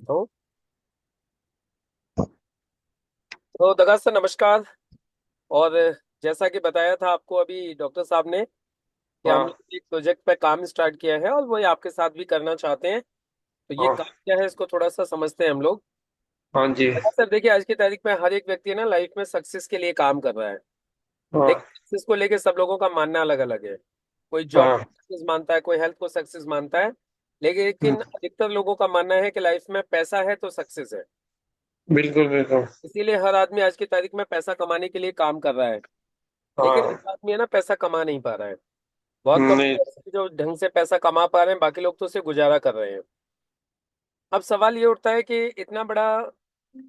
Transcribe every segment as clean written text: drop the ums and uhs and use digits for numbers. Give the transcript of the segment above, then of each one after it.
करता हूँ। तो दगा सर नमस्कार। और जैसा कि बताया था आपको अभी डॉक्टर साहब ने कि हम हाँ लोग एक प्रोजेक्ट पे काम स्टार्ट किया है और वही आपके साथ भी करना चाहते हैं। तो ये हाँ काम क्या है इसको थोड़ा सा समझते हैं हम लोग। हाँ जी। दगा सर देखिए, आज की तारीख में हर एक व्यक्ति ना लाइफ में सक्सेस के लिए काम कर रहा है। हाँ लेकिन सक्सेस को लेके सब लोगों का मानना अलग अलग है। कोई जॉब हाँ। को सक्सेस मानता है, कोई हेल्थ को सक्सेस मानता है। लेकिन हम्म, अधिकतर लोगों का मानना है कि लाइफ में पैसा है तो सक्सेस है। बिल्कुल बिल्कुल। इसीलिए हर आदमी आज की तारीख में पैसा कमाने के लिए काम कर रहा है। लेकिन हाँ। एक आदमी है ना, पैसा कमा नहीं पा रहा है। बहुत कम नहीं। लोग ऐसे हैं जो ढंग से पैसा कमा पा रहे हैं, बाकी लोग तो उससे गुजारा कर रहे हैं। अब सवाल ये उठता है कि इतना बड़ा,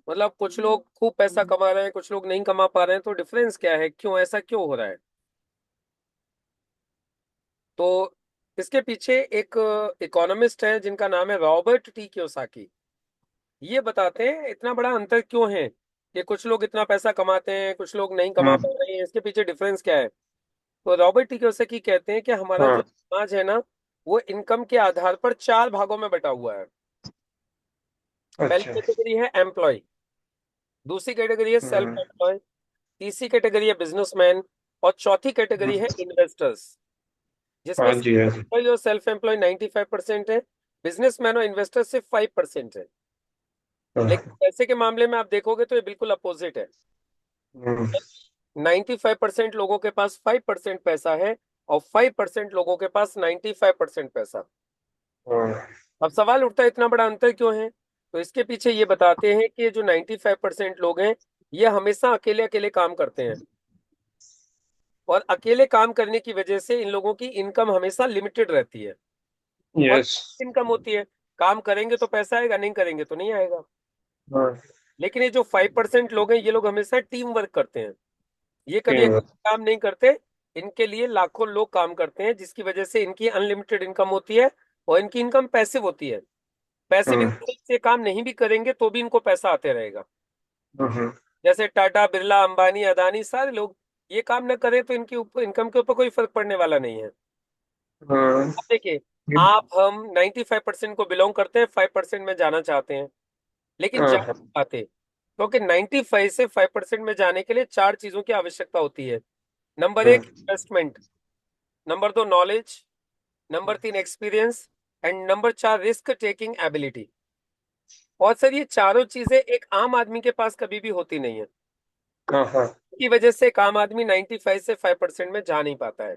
मतलब कुछ लोग खूब पैसा कमा रहे हैं, कुछ लोग नहीं कमा पा रहे हैं, तो डिफरेंस क्या है, क्यों ऐसा क्यों हो रहा है? तो इसके पीछे एक इकोनॉमिस्ट है जिनका नाम है रॉबर्ट टी कियोसाकी। ये बताते हैं इतना बड़ा अंतर क्यों है कि कुछ लोग इतना पैसा कमाते हैं, कुछ लोग नहीं कमा हम्म, पा रहे हैं, इसके पीछे डिफरेंस क्या है। तो रॉबर्ट टी कियोसाकी कहते हैं कि हमारा जो हाँ। समाज है ना, वो इनकम के आधार पर चार भागों में बटा हुआ है। पहली अच्छा। कैटेगरी है एम्प्लॉय, दूसरी कैटेगरी है सेल्फ हम्म, एम्प्लॉय, तीसरी कैटेगरी है बिजनेसमैन, और चौथी कैटेगरी है हम्म, इन्वेस्टर्स। जिसमें हाँ जी हाँ जी। एम्प्लॉय और सेल्फ एम्प्लॉय 95% है, बिजनेसमैन और इन्वेस्टर सिर्फ 5% है। लेकिन हाँ। पैसे के मामले में आप देखोगे तो ये बिल्कुल अपोजिट है। हम्म, 95% लोगों के पास 5% पैसा है, और 5% लोगों के पास 95% पैसा। हाँ। अब सवाल उठता है इतना बड़ा अंतर क्यों है। तो इसके पीछे ये बताते हैं कि जो 95% लोग हैं, ये हमेशा अकेले अकेले काम करते हैं। और अकेले काम करने की वजह से इन लोगों की इनकम हमेशा लिमिटेड रहती है। और यस। इनकम होती है, काम करेंगे तो पैसा आएगा, नहीं करेंगे तो नहीं आएगा। हाँ। लेकिन ये जो 5% लोग हैं, ये लोग हमेशा टीम वर्क करते हैं। ये कभी टीम वर्क। अकेले काम नहीं करते। इनके लिए लाखों लोग काम करते हैं, जिसकी वजह से इनकी अनलिमिटेड इनकम होती है। और इनकी इनकम पैसिव होती है। पैसिव हम्म, इनकम से काम नहीं भी करेंगे तो भी इनको पैसा आते रहेगा। हम्म, जैसे टाटा, बिरला, अंबानी, अदानी, सारे लोग ये काम न करें तो इनकी ऊपर इनकम के ऊपर कोई फर्क पड़ने वाला नहीं है। हाँ। अब देखिए, आप हम 95% को बिलोंग करते हैं, 5% में जाना चाहते हैं, लेकिन हाँ जा हाँ। नहीं पाते, क्योंकि 95 से 5% में जाने के लिए चार चीजों की आवश्यकता होती है। नंबर एक, हम्म, इन्वेस्टमेंट। नंबर दो, नॉलेज। नंबर तीन, एक्सपीरियंस। एंड नंबर चार, रिस्क टेकिंग एबिलिटी। और सर, ये चारों चीजें एक आम आदमी के पास कभी भी होती नहीं है। हाँ हाँ। की वजह से एक आम आदमी 95 से 5% में जा नहीं पाता है।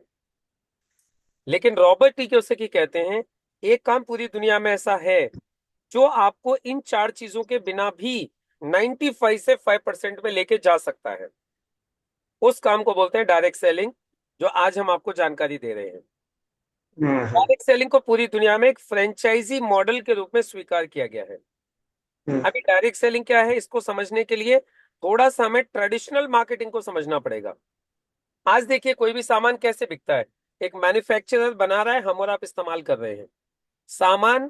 लेकिन रॉबर्ट टी कियोसाकी कहते हैं, एक काम पूरी दुनिया में ऐसा है जो आपको इन चार चीजों के बिना भी 95 से 5% में लेके जा सकता है। उस काम को बोलते हैं डायरेक्ट सेलिंग, जो आज हम आपको जानकारी दे रहे हैं। हम्म, डायरेक्ट सेलिंग को पूरी दुनिया में एक फ्रेंचाइजी मॉडल के रूप में स्वीकार किया गया है। हम्म, अभी डायरेक्ट सेलिंग क्या है, इसको समझने के लिए थोड़ा सा हमें ट्रेडिशनल मार्केटिंग को समझना पड़ेगा। आज देखिए, कोई भी सामान कैसे बिकता है। एक मैन्युफैक्चरर बना रहा है, हम और आप इस्तेमाल कर रहे हैं। सामान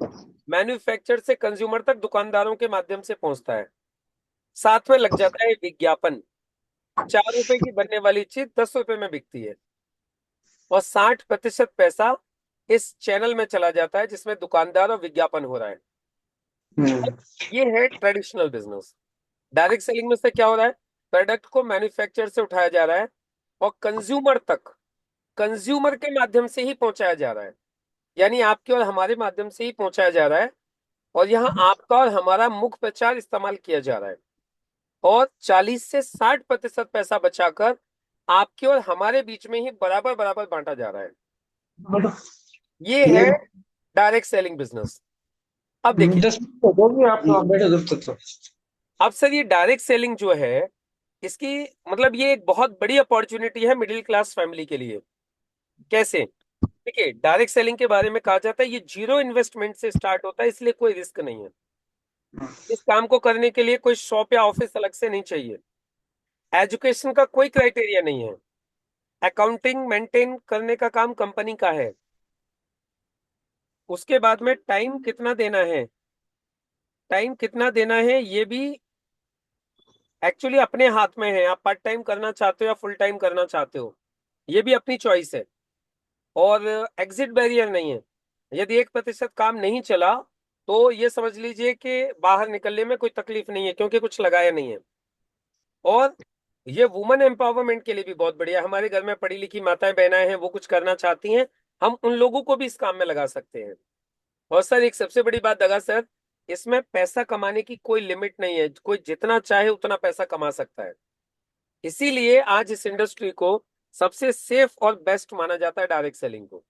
मैन्युफैक्चर से कंज्यूमर तक दुकानदारों के माध्यम से पहुंचता है। साथ में लग जाता है विज्ञापन। 4 रुपए की बनने वाली चीज 10 रुपए में बिकती है। और 60% पैसा इस चैनल में चला जाता है जिसमें दुकानदार और विज्ञापन हो रहा है। हम्म, ये है ट्रेडिशनल बिजनेस। डायरेक्ट सेलिंग में से क्या हो रहा है, प्रोडक्ट को मैन्युफैक्चर से उठाया जा रहा है और कंज्यूमर तक, कंज्यूमर के माध्यम से ही पहुंचाया जा रहा है। यानी आपके और हमारे माध्यम से ही पहुंचाया जा रहा है। और यहाँ आपका और हमारा मुख्य प्रचार इस्तेमाल किया जा रहा है। और 40 से 60% पैसा बचाकर आपके और हमारे बीच में ही बराबर बराबर बांटा जा रहा है। ये ये है डायरेक्ट सेलिंग बिजनेस। अब देखिए, 10 मिनट हो गए आप बैठे उधर तक तो। अब सर ये डायरेक्ट सेलिंग जो है, इसकी मतलब ये एक बहुत बड़ी अपॉर्चुनिटी है मिडिल क्लास फैमिली के लिए। कैसे? देखिए, डायरेक्ट सेलिंग के बारे में कहा जाता है ये जीरो इन्वेस्टमेंट से स्टार्ट होता है, इसलिए कोई रिस्क नहीं है। इस काम को करने के लिए कोई शॉप या ऑफिस अलग से नहीं चाहिए। एजुकेशन का कोई क्राइटेरिया नहीं है। अकाउंटिंग मेंटेन करने का काम कंपनी का है। उसके बाद में टाइम कितना देना है, टाइम कितना देना है ये भी एक्चुअली अपने हाथ में है। आप पार्ट टाइम करना चाहते हो या फुल टाइम करना चाहते हो, ये भी अपनी चॉइस है। और एग्जिट बैरियर नहीं है। यदि 1% काम नहीं चला तो ये समझ लीजिए कि बाहर निकलने में कोई तकलीफ नहीं है, क्योंकि कुछ लगाया नहीं है। और ये वुमेन एम्पावरमेंट के लिए भी बहुत बढ़िया। हमारे घर में पढ़ी लिखी माताएं बहनाएं हैं, वो कुछ करना चाहती हैं, हम उन लोगों को भी इस काम में लगा सकते हैं। और सर एक सबसे बड़ी बात दगा सर, इसमें पैसा कमाने की कोई लिमिट नहीं है, कोई जितना चाहे उतना पैसा कमा सकता है। इसीलिए आज इस इंडस्ट्री को सबसे सेफ और बेस्ट माना जाता है, डायरेक्ट सेलिंग को।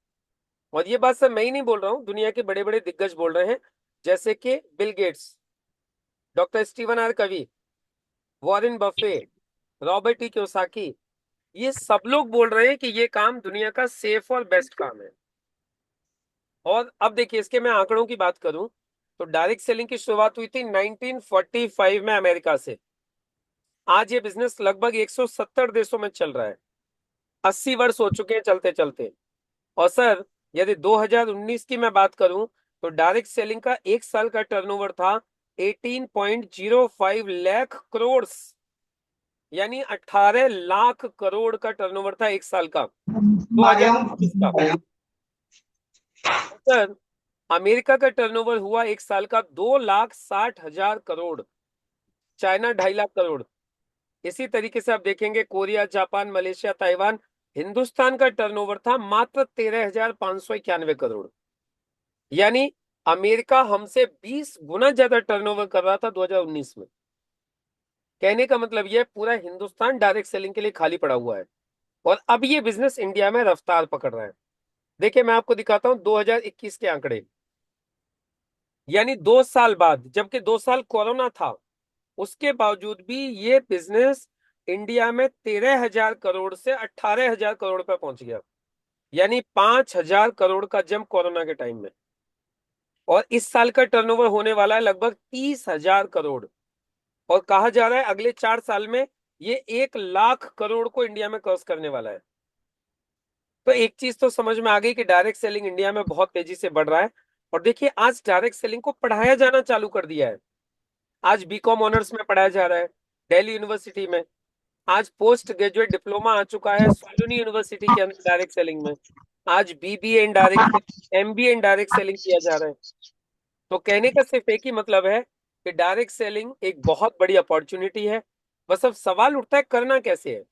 और ये बात सर मैं ही नहीं बोल रहा हूँ, दुनिया के बड़े बड़े दिग्गज बोल रहे हैं, जैसे कि Bill Gates, doctor Stephen R Covey, Warren Buffett, Robert E Kiyosaki, ये सब लोग बोल रहे हैं कि ये काम दुनिया का सेफ और बेस्ट काम है। और अब देखिए, इसके मैं आंकड़ों की बात करूं तो डायरेक्ट सेलिंग की शुरुआत हुई थी 1945 में अमेरिका से। आज ये बिजनेस लगभग 170 देशों में चल रहा है, 80 वर्ष हो चुके हैं चलते चलते। और सर यदि 2019 की मैं बात करूं तो डायरेक्ट सेलिंग का एक साल का टर्नओवर था 18.05 लाख करोड़, यानी 18 लाख करोड़ का टर्नओवर था एक साल का, 2019 का। सर अमेरिका का टर्नओवर हुआ एक साल का 2,60,000 करोड़, चाइना 2.5 लाख करोड़। इसी तरीके से आप देखेंगे Korea, Japan, Malaysia, Taiwan. Hindustan का टर्नओवर था मात्र 13,591 करोड़, यानी अमेरिका हमसे 20 गुना ज्यादा टर्नओवर कर रहा था 2019 में। कहने का मतलब यह पूरा हिंदुस्तान डायरेक्ट सेलिंग के लिए खाली पड़ा हुआ है। और अब ये बिजनेस इंडिया में रफ्तार पकड़ रहा है। देखिए मैं आपको दिखाता हूं 2021 के आंकड़े, यानी 2 साल बाद, जबकि 2 साल कोरोना था, उसके बावजूद भी ये बिजनेस इंडिया में 13,000 करोड़ से 18,000 करोड़ पे पहुंच गया, यानी 5,000 करोड़ का जंप कोरोना के टाइम में। और इस साल का टर्नओवर होने वाला है लगभग 30,000 करोड़। और कहा जा रहा है अगले 4 साल में ये 1 लाख करोड़ को इंडिया में क्रॉस करने वाला है। तो एक चीज तो समझ में आ गई कि डायरेक्ट सेलिंग इंडिया में बहुत तेजी से बढ़ रहा है। और देखिए आज डायरेक्ट सेलिंग को पढ़ाया जाना चालू कर दिया है। आज बीकॉम ऑनर्स में पढ़ाया जा रहा है दिल्ली यूनिवर्सिटी में। आज पोस्ट ग्रेजुएट डिप्लोमा आ चुका है सोलुनी यूनिवर्सिटी के अंदर डायरेक्ट सेलिंग में। आज BBA in direct, MBA in direct selling किया जा रहा है। तो कहने का सिर्फ एक ही मतलब है कि डायरेक्ट सेलिंग एक बहुत बड़ी अपॉर्चुनिटी है। बस अब सवाल उठता है करना कैसे है।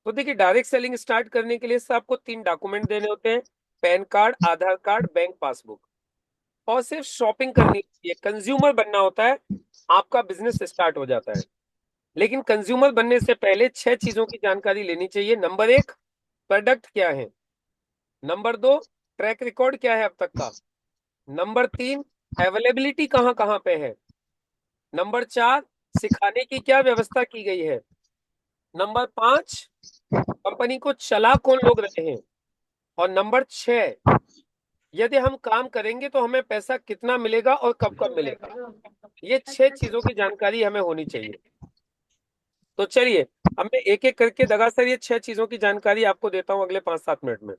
तो देखिए डायरेक्ट सेलिंग स्टार्ट करने के लिए से आपको 3 डॉक्यूमेंट देने होते हैं, पैन कार्ड, आधार कार्ड, बैंक पासबुक। और सिर्फ शॉपिंग करनी होती है, कंज्यूमर बनना होता है, आपका बिजनेस स्टार्ट हो जाता है। लेकिन कंज्यूमर बनने से पहले 6 चीजों की जानकारी लेनी चाहिए। नंबर 1, प्रोडक्ट क्या है। नंबर 2, ट्रैक रिकॉर्ड क्या है अब तक का। नंबर 3, अवेलेबिलिटी कहाँ कहाँ पे है। नंबर 4, सिखाने की क्या व्यवस्था की गई है। नंबर 5, कंपनी को चला कौन लोग रहे हैं। और नंबर 6, यदि हम काम करेंगे तो हमें पैसा कितना मिलेगा और कब कब मिलेगा। ये 6 चीजों की जानकारी हमें होनी चाहिए। तो चलिए अब मैं एक एक करके दगा सर ये 6 चीजों की जानकारी आपको देता हूं अगले 5-7 मिनट में।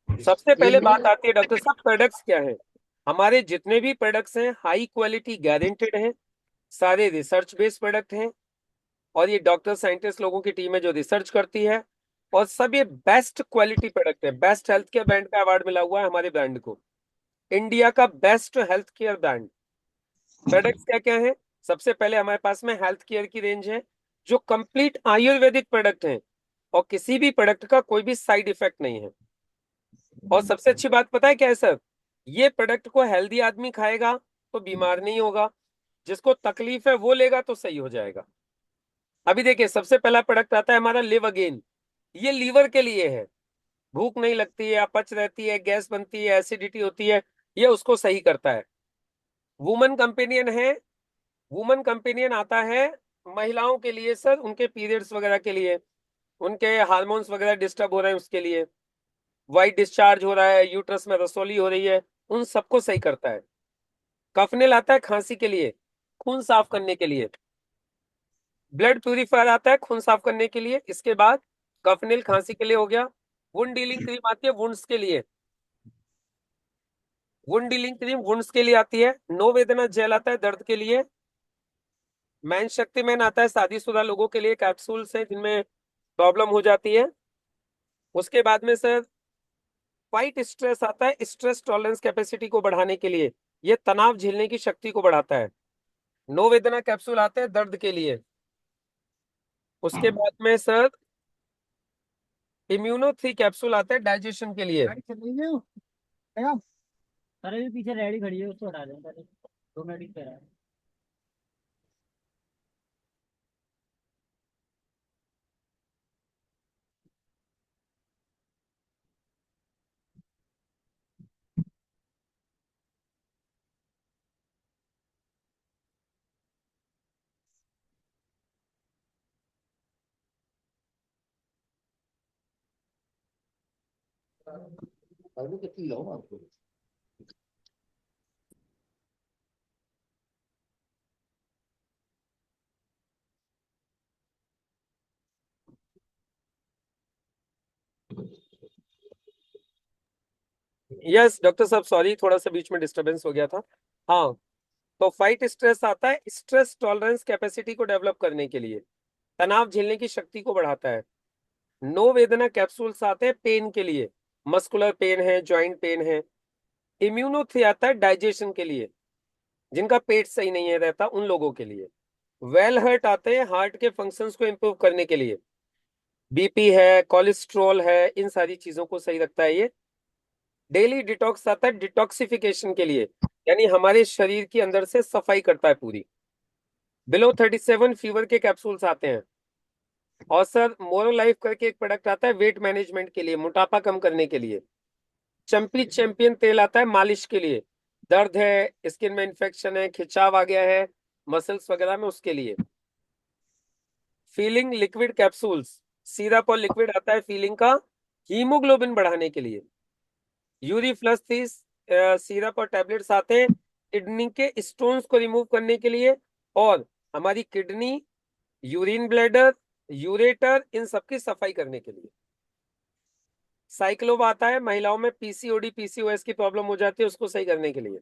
सबसे पहले बात आती है डॉक्टर साहब प्रोडक्ट्स क्या है। हमारे जितने भी प्रोडक्ट्स हैं हाई क्वालिटी गारंटेड हैं, सारे रिसर्च बेस्ड प्रोडक्ट हैं। और ये डॉक्टर साइंटिस्ट लोगों की टीम है जो रिसर्च करती है। और सब ये बेस्ट क्वालिटी प्रोडक्ट है। बेस्ट हेल्थ केयर ब्रांड का अवार्ड मिला हुआ है हमारे ब्रांड को, इंडिया का best health care brand. Products क्या क्या है। सबसे पहले हमारे पास में हेल्थ केयर की रेंज है जो कंप्लीट आयुर्वेदिक प्रोडक्ट है, और किसी भी प्रोडक्ट का कोई भी साइड इफेक्ट नहीं है। और सबसे अच्छी बात पता है क्या है सर, ये प्रोडक्ट को हेल्दी आदमी खाएगा तो बीमार नहीं होगा, जिसको तकलीफ है वो लेगा तो सही हो जाएगा। अभी देखिए सबसे पहला प्रोडक्ट आता है हमारा लिव अगेन। ये लीवर के लिए है, भूख नहीं लगती है, अपच रहती है, गैस बनती है, एसिडिटी होती है, ये उसको सही करता है। वुमन कंपेनियन है, वुमन कंपेनियन आता है महिलाओं के लिए सर, उनके पीरियड्स वगैरह के लिए, उनके हार्मोन्स वगैरह डिस्टर्ब हो रहे हैं उसके लिए, वाइट डिस्चार्ज हो रहा है, यूट्रस में रसोली हो रही है, उन सबको सही करता है। कफनेल आता है खांसी के लिए, खून साफ करने के लिए। ब्लड प्यूरिफायर आता है खून साफ करने के लिए। इसके बाद कफनेल खांसी के लिए हो गया। वुंड डीलिंग क्रीम आती है वुंड्स के लिए, वुंड डीलिंग क्रीम वुंड्स के लिए आती है। नो वेदना जेल आता है दर्द के लिए। मैन शक्ति मैन आता है शादीशुदा लोगों के लिए, कैप्सूल्स हैं जिनमें प्रॉब्लम हो जाती है। उसके बाद में सर फाइट स्ट्रेस आता है, स्ट्रेस टॉलरेंस कैपेसिटी को बढ़ाने के लिए। ये तनाव झेलने की शक्ति को बढ़ाता है। नो वेदना कैप्सूल आते हैं दर्द के लिए। उसके बाद में सर इम्यूनो 3 कैप्सूल आते हैं डाइजेशन के लिए। गाड़ी चल रही है वो, है आप? अरे भी पीछे रेडी खड़ी है, उसको हटा दें पहले, 2 मिनट ही कह रहा है। आलू कितनी लाऊं आपको? यस डॉक्टर साहब, सॉरी थोड़ा सा बीच में डिस्टरबेंस हो गया था। हाँ, तो फाइट स्ट्रेस आता है स्ट्रेस टॉलरेंस कैपेसिटी को डेवलप करने के लिए, तनाव झेलने की शक्ति को बढ़ाता है। नो वेदना कैप्सूल्स आते हैं पेन के लिए, मस्कुलर पेन है, जॉइंट पेन है। इम्यूनोथ्री आता है डाइजेशन के लिए, जिनका पेट सही नहीं है रहता उन लोगों के लिए। वेल हर्ट आते हैं हार्ट के फंक्शंस को इंप्रूव करने के लिए, बीपी है, कोलेस्ट्रॉल है, इन सारी चीजों को सही रखता है ये। डेली डिटॉक्स आता है डिटॉक्सिफिकेशन के लिए, यानी हमारे शरीर के अंदर से सफाई करता है पूरी। बिलो 37 फीवर के कैप्सूल्स आते हैं। और सर मोरो लाइफ करके एक प्रोडक्ट आता है वेट मैनेजमेंट के लिए, मोटापा कम करने के लिए। चंपी चैंपियन तेल आता है मालिश के लिए, दर्द है, स्किन में इंफेक्शन है, खिंचाव आ गया है मसल्स वगैरह में, उसके लिए। फीलिंग लिक्विड कैप्सूल्स, सिरप और लिक्विड आता है फीलिंग का, हीमोग्लोबिन बढ़ाने के लिए। यूरी प्लस 30 सिरप और टैबलेट्स आते हैं किडनी के स्टोन्स को रिमूव करने के लिए, और हमारी किडनी, यूरिन ब्लैडर, यूरेटर, इन सब की सफाई करने के लिए। साइक्लोब आता है महिलाओं में पीसीओडी पीसीओएस की प्रॉब्लम हो जाती है, उसको सही करने के लिए।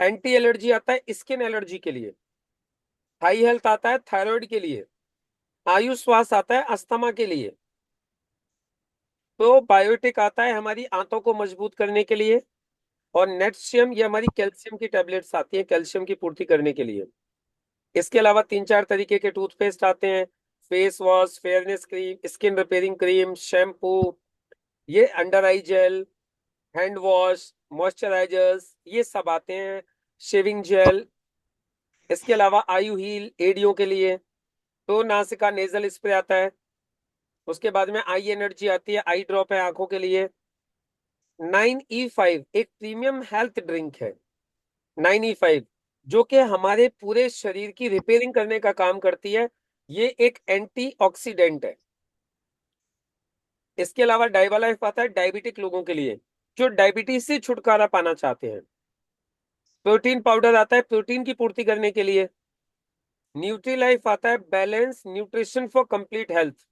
एंटी एलर्जी आता है स्किन एलर्जी के लिए। हाई हेल्थ आता है थायराइड के लिए। आयुष श्वास आता है अस्थमा के लिए। तो बायोटिक आता है हमारी आंतों को मजबूत करने के लिए। और नेटशियम, ये हमारी कैल्शियम की टैबलेट्स आती है कैल्शियम की पूर्ति करने के लिए। इसके अलावा 3-4 तरीके के टूथपेस्ट आते हैं, face wash, fairness cream, skin repairing cream, shampoo, ये अंडर आई जेल, हैंड वॉश, मॉइस्चराइजर्स, ये सब आते हैं, शेविंग जेल। इसके अलावा आयु हील एडियो के लिए, तो नासिका नेजल स्प्रे आता है। उसके बाद में आई एनर्जी आती है, आई ड्रॉप है आंखों के लिए। 9E5 एक प्रीमियम हेल्थ ड्रिंक है, 9E5, जो कि हमारे पूरे शरीर की रिपेयरिंग करने का काम करती है। ये एक एंटीऑक्सीडेंट है। इसके अलावा डाइवा लाइफ आता है डायबिटिक लोगों के लिए, जो डायबिटीज से छुटकारा पाना चाहते हैं। प्रोटीन पाउडर आता है प्रोटीन की पूर्ति करने के लिए। न्यूट्री लाइफ आता है balance nutrition for complete health.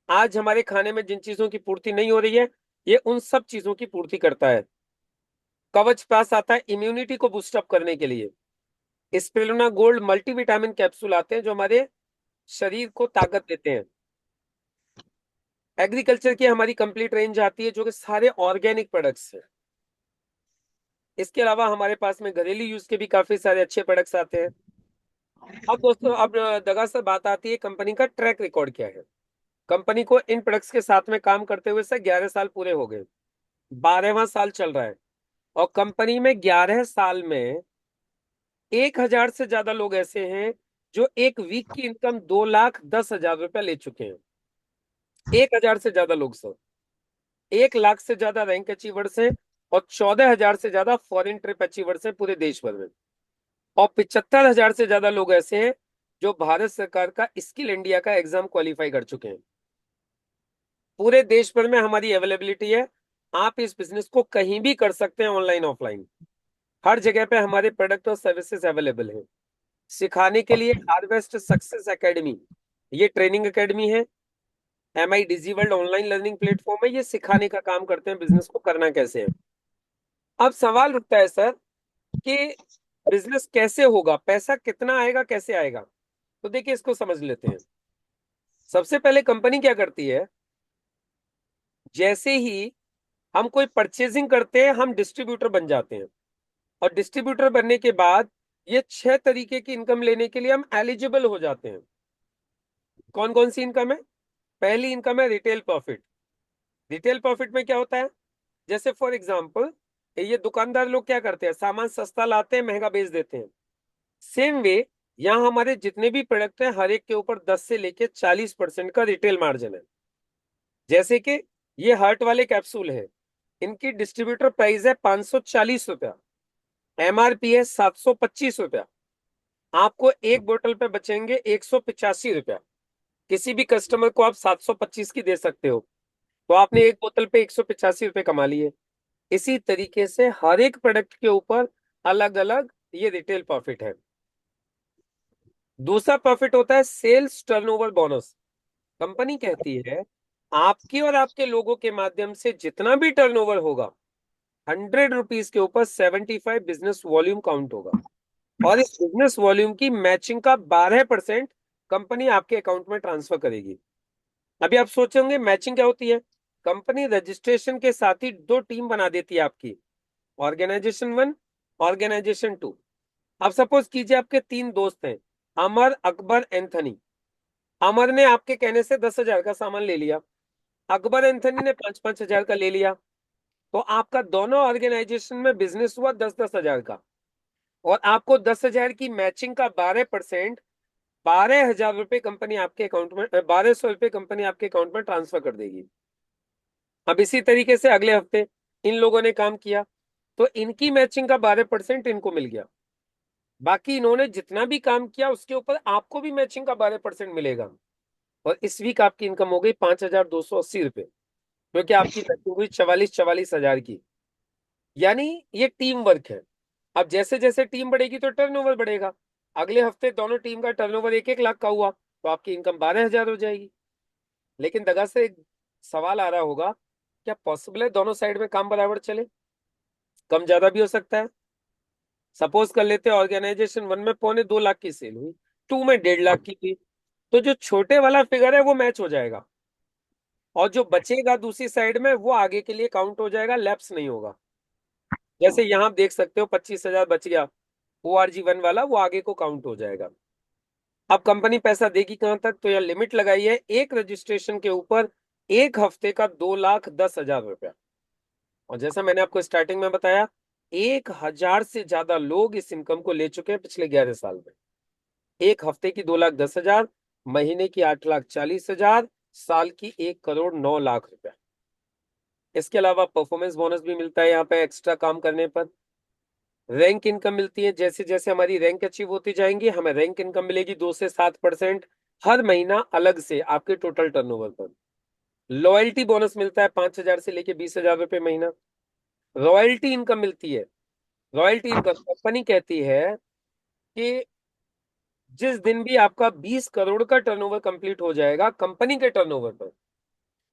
आज हमारे खाने में जिन चीजों की पूर्ति नहीं हो रही है, ये उन सब चीजों की पूर्ति करता है। कवच प्लस आता है इम्यूनिटी को बूस्टअप करने के लिए। स्पिरुलिना गोल्ड मल्टीविटामिन कैप्सूल आते हैं जो हमारे शरीर को ताकत देते हैं। एग्रीकल्चर की हमारी कंप्लीट रेंज आती है जो कि सारे ऑर्गेनिक प्रोडक्ट्स हैं। इसके अलावा हमारे पास में घरेलू यूज के भी काफी सारे अच्छे प्रोडक्ट्स आते हैं। अब दोस्तों, अब दगा से बात आती है कंपनी का ट्रैक रिकॉर्ड क्या है। कंपनी को इन प्रोडक्ट्स के साथ में काम करते हुए से 11 साल पूरे हो गए, 12वां साल चल रहा है। और कंपनी में 11 साल में 1,000 से ज्यादा लोग ऐसे हैं जो एक वीक की इनकम 2,10,000 रुपया ले चुके हैं। 1,000 से ज्यादा लोग सर, 1 लाख से ज्यादा रैंक अचीवर्स हैं, और 14,000 से ज्यादा फॉरेन ट्रिप अचीवर्स हैं पूरे देश भर में। और 75,000 से ज्यादा लोग ऐसे हैं जो भारत सरकार का स्किल इंडिया का एग्जाम क्वालिफाई कर चुके हैं। पूरे देश भर में हमारी अवेलेबिलिटी है, आप इस बिजनेस को कहीं भी कर सकते हैं, ऑनलाइन ऑफलाइन, हर जगह पे हमारे प्रोडक्ट और सर्विसेज अवेलेबल हैं। सिखाने के लिए हार्वेस्ट सक्सेस एकेडमी, ये ट्रेनिंग एकेडमी है। MI Digi World online learning platform है, ये सिखाने का काम करते हैं बिजनेस को करना कैसे है। अब सवाल उठता है सर कि बिजनेस कैसे होगा, पैसा कितना आएगा, कैसे आएगा। तो देखिए इसको समझ लेते हैं। सबसे पहले कंपनी क्या करती है, जैसे ही हम कोई परचेजिंग करते हैं हम डिस्ट्रीब्यूटर बन जाते हैं। और डिस्ट्रीब्यूटर बनने के बाद ये 6 तरीके की इनकम लेने के लिए हम एलिजिबल हो जाते हैं। कौन कौन सी इनकम है? पहली इनकम है रिटेल प्रॉफिट। रिटेल प्रॉफिट में क्या होता है? जैसे फॉर एग्जांपल ये दुकानदार लोग क्या करते हैं, सामान सस्ता लाते हैं, महंगा बेच देते हैं। सेम वे यहाँ हमारे जितने भी प्रोडक्ट हैं हर एक के ऊपर 10 से लेके 40% का रिटेल मार्जिन है। जैसे कि ये हार्ट वाले कैप्सूल है, इनकी डिस्ट्रीब्यूटर प्राइस है 540 रुपया, एमआरपी है 725 रुपया। आपको एक बोतल पे बचेंगे 185 रुपया। किसी भी कस्टमर को आप 725 की दे सकते हो, तो आपने एक बोतल पे 185 रुपये कमा लिए। इसी तरीके से हर एक प्रोडक्ट के ऊपर अलग अलग ये रिटेल प्रॉफिट है। दूसरा प्रॉफिट होता है सेल्स टर्नओवर बोनस। कंपनी कहती है आपके और आपके लोगों के माध्यम से जितना भी टर्नओवर होगा, 100 रुपीज के ऊपर 75 बिजनेस वॉल्यूम काउंट होगा, और इस बिजनेस वॉल्यूम की मैचिंग का 12% कंपनी आपके अकाउंट में ट्रांसफर करेगी। अभी आप सोचेंगे मैचिंग क्या होती है? कंपनी रजिस्ट्रेशन के साथ ही दो टीम बना देती है आपकी, ऑर्गेनाइजेशन 1, ऑर्गेनाइजेशन 2। अब सपोज कीजिए आपके 3 दोस्त हैं, अमर, अकबर, एंथनी। अमर ने आपके कहने से 10,000 का सामान ले लिया, अकबर एंथनी ने 5-5 हजार का ले लिया, तो आपका दोनों ऑर्गेनाइजेशन में बिजनेस हुआ 10-10 हजार का, और आपको 10,000 की मैचिंग का 12%, 12,000 रुपये कंपनी आपके अकाउंट में, 1,200 रुपये कंपनी आपके अकाउंट में ट्रांसफर कर देगी। अब इसी तरीके से अगले हफ्ते इन लोगों ने काम किया, तो इनकी मैचिंग का 12% इनको मिल गया। बाकी इन्होंने जितना भी काम किया उसके ऊपर आपको भी मैचिंग का 12% मिलेगा, और इस वीक आपकी इनकम हो गई 5,280 रुपये, क्योंकि आपकी मैचिंग हुई 44,44 हजार की। यानी ये टीम वर्क है। अब जैसे जैसे टीम बढ़ेगी तो टर्नओवर बढ़ेगा। अगले हफ्ते दोनों टीम का टर्नओवर 1-1 लाख का हुआ, तो आपकी इनकम 12,000 हो जाएगी। लेकिन दगा से एक सवाल आ रहा होगा, क्या पॉसिबल है दोनों साइड में काम बराबर चले? कम ज्यादा भी हो सकता है। सपोज कर लेते हैं ऑर्गेनाइजेशन 1 में 1.25 लाख की सेल हुई, 2 में 1.5 लाख की थी, तो जो छोटे वाला फिगर है वो मैच हो जाएगा, और जो बचेगा दूसरी साइड में वो आगे के लिए काउंट हो जाएगा, लैप्स नहीं होगा। जैसे यहां आप देख सकते हो 25,000 बच गया, ORG 1 वाला वो आगे को काउंट हो जाएगा। अब कंपनी पैसा देगी कहां तक? तो यह लिमिट लगाई है एक रजिस्ट्रेशन के ऊपर एक हफ्ते का 2,10,000 रुपया। और जैसा मैंने आपको स्टार्टिंग में बताया, 1,000 से ज्यादा लोग इस इनकम को ले चुके हैं पिछले 11 साल में। एक हफ्ते की 2,10,000, महीने की 8,40,000, साल की 1,09,00,000 रुपया। इसके अलावा परफॉर्मेंस बोनस भी मिलता है यहाँ पे एक्स्ट्रा काम करने पर। रैंक इनकम मिलती है, जैसे जैसे हमारी रैंक अचीव होती जाएंगी हमें रैंक इनकम मिलेगी 2 से 7% हर महीना अलग से आपके टोटल टर्नओवर पर। लॉयल्टी बोनस मिलता है 5,000 से लेके 20,000 रुपये महीना। रॉयल्टी इनकम मिलती है। रॉयल्टी इनकम कंपनी कहती है कि जिस दिन भी आपका 20 करोड़ का टर्नओवर कंप्लीट हो जाएगा कंपनी के टर्नओवर पर,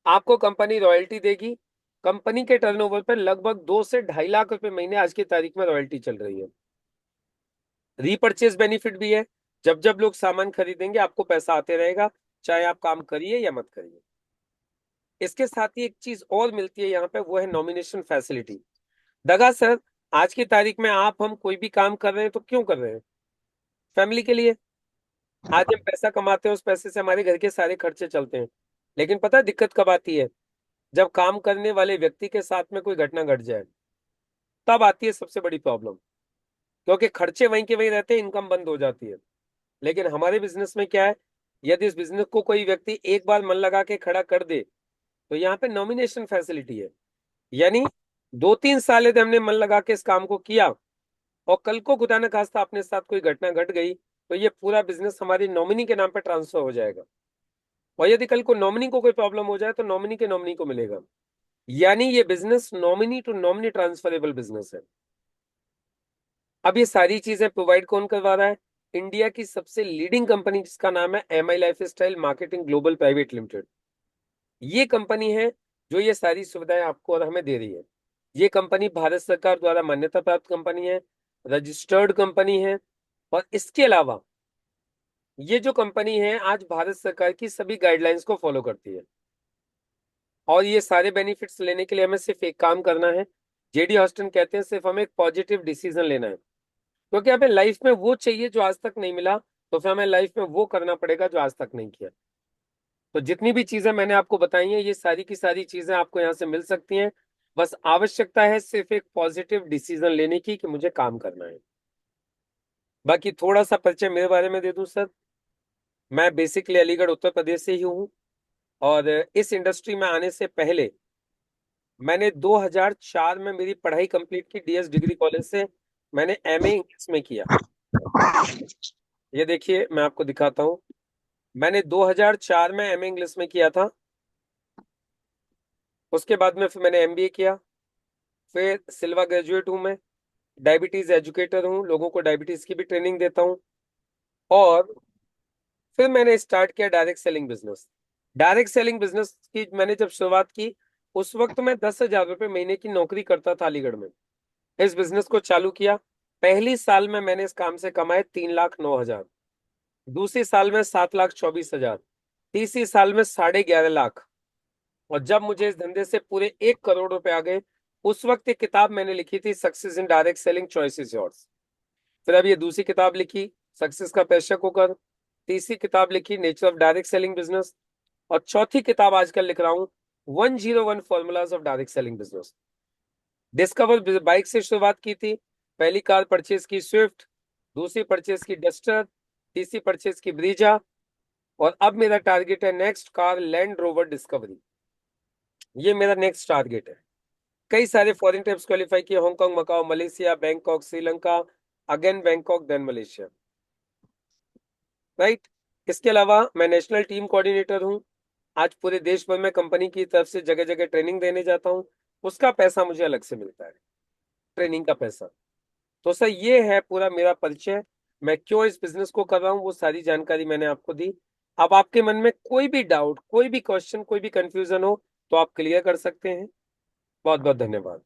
आपको कंपनी रॉयल्टी देगी। कंपनी के टर्नओवर पर लगभग 2 से 2.5 लाख रुपए महीने आज की तारीख में रॉयल्टी चल रही है। रीपर्चेज बेनिफिट भी है, जब जब लोग सामान खरीदेंगे आपको पैसा आते रहेगा, चाहे आप काम करिए या मत करिए। इसके साथ ही एक चीज और मिलती है यहाँ पे, वो है नॉमिनेशन फैसिलिटी। दगा सर, आज की तारीख में आप हम कोई भी काम कर रहे हैं तो क्यों कर रहे हैं? फैमिली के लिए। आज हम पैसा कमाते हैं, उस पैसे से हमारे घर के सारे खर्चे चलते हैं। लेकिन पता है दिक्कत कब आती है? जब काम करने वाले व्यक्ति के साथ में कोई घटना घट जाए, तब आती है सबसे बड़ी प्रॉब्लम, क्योंकि खर्चे वहीं के वहीं रहते हैं, इनकम बंद हो जाती है। लेकिन हमारे बिजनेस में क्या है, यदि इस बिजनेस को कोई व्यक्ति एक बार मन लगा के खड़ा कर दे, तो यहाँ पे नॉमिनेशन फैसिलिटी है। यानी 2-3 साल यदि हमने मन लगा के इस काम को किया, और कल को खुदा न खास्ता अपने साथ कोई घटना घट गई, तो ये पूरा बिजनेस हमारी नॉमिनी के नाम पे ट्रांसफर हो जाएगा। और यदि कल को नॉमिनी को कोई प्रॉब्लम हो जाए तो नॉमिनी के नॉमिनी को मिलेगा। यानी ये business nominee to nominee transferable business है। अब ये सारी चीजें प्रोवाइड कौन करवा रहा है? इंडिया की सबसे लीडिंग कंपनी जिसका नाम है MI lifestyle marketing global private limited. ये कंपनी है जो ये सारी सुविधाएं आपको और हमें दे रही है। ये कंपनी भारत सरकार द्वारा मान्यता प्राप्त कंपनी है, रजिस्टर्ड कंपनी है, और इसके अलावा ये जो कंपनी है आज भारत सरकार की सभी गाइडलाइंस को फॉलो करती है। और ये सारे बेनिफिट्स लेने के लिए हमें सिर्फ एक काम करना है, जेडी हॉस्टन कहते हैं सिर्फ हमें एक पॉजिटिव डिसीजन लेना है, क्योंकि हमें लाइफ में वो चाहिए जो आज तक नहीं मिला, तो फिर हमें लाइफ में वो करना पड़ेगा जो आज तक नहीं किया। तो जितनी भी चीजें मैंने आपको बताई हैं, ये सारी की सारी चीजें आपको यहाँ से मिल सकती हैं। बस आवश्यकता है सिर्फ एक पॉजिटिव डिसीजन लेने की कि मुझे काम करना है। बाकी थोड़ा सा परिचय मेरे बारे में दे दूं सर। मैं बेसिकली अलीगढ़ उत्तर प्रदेश से ही हूँ, और इस इंडस्ट्री में आने से पहले मैंने 2004 में मेरी पढ़ाई कंप्लीट की डीएस डिग्री कॉलेज से। मैंने एमए इंग्लिश में किया। ये देखिए मैं आपको दिखाता हूँ। मैंने 2004 में एमए इंग्लिश में किया था। उसके बाद में फिर मैंने एमबीए किया। फिर सिल्वा ग्रेजुएट हूँ मैं। डायबिटीज एजुकेटर हूँ, लोगों को डायबिटीज की भी ट्रेनिंग देता हूँ। और फिर मैंने स्टार्ट किया direct selling business. Direct selling business की मैंने जब शुरुआत की, उस वक्त मैं 10,000 रुपये महीने की नौकरी करता था अलीगढ़ में। इस बिजनेस को चालू किया। पहली साल में मैंने इस काम से कमाए 3,09,000। दूसरी साल में 7,24,000। तीसरी साल में 11,5 लाख। और जब मुझे इस धंधे से पूरे 1 करोड़ रुपए आ गए, उस वक्त एक किताब मैंने लिखी थी, success in direct selling, choice is yours. फिर अब ये दूसरी किताब लिखी, सक्सेस का प्रेशर कुकर। तीसरी किताब लिखी, Nature of direct selling business. और चौथी किताब आजकल लिख रहा हूँ, 101 formulas of direct selling business. Discover bike से शुरुआत की थी। पहली कार परचेज की स्विफ्ट, दूसरी परचेज की डस्टर, तीसरी परचेज की ब्रीजा, और अब मेरा टारगेट है next car Land Rover Discovery. ये मेरा नेक्स्ट टारगेट है। कई सारे फॉरेन ट्रिप्स क्वालिफाई किए, Hong Kong, Macau, Malaysia, Bangkok, Sri Lanka, again Bangkok, then Malaysia. Right. इसके अलावा मैं नेशनल टीम कोऑर्डिनेटर हूँ। आज पूरे देश भर में कंपनी की तरफ से जगह जगह ट्रेनिंग देने जाता हूँ। उसका पैसा मुझे अलग से मिलता है, ट्रेनिंग का पैसा। तो सर ये है पूरा मेरा परिचय। मैं क्यों इस बिजनेस को कर रहा हूँ वो सारी जानकारी मैंने आपको दी। अब आपके मन में कोई भी डाउट, कोई भी क्वेश्चन, कोई भी कंफ्यूजन हो तो आप क्लियर कर सकते हैं। बहुत बहुत धन्यवाद।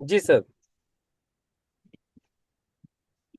जी सर।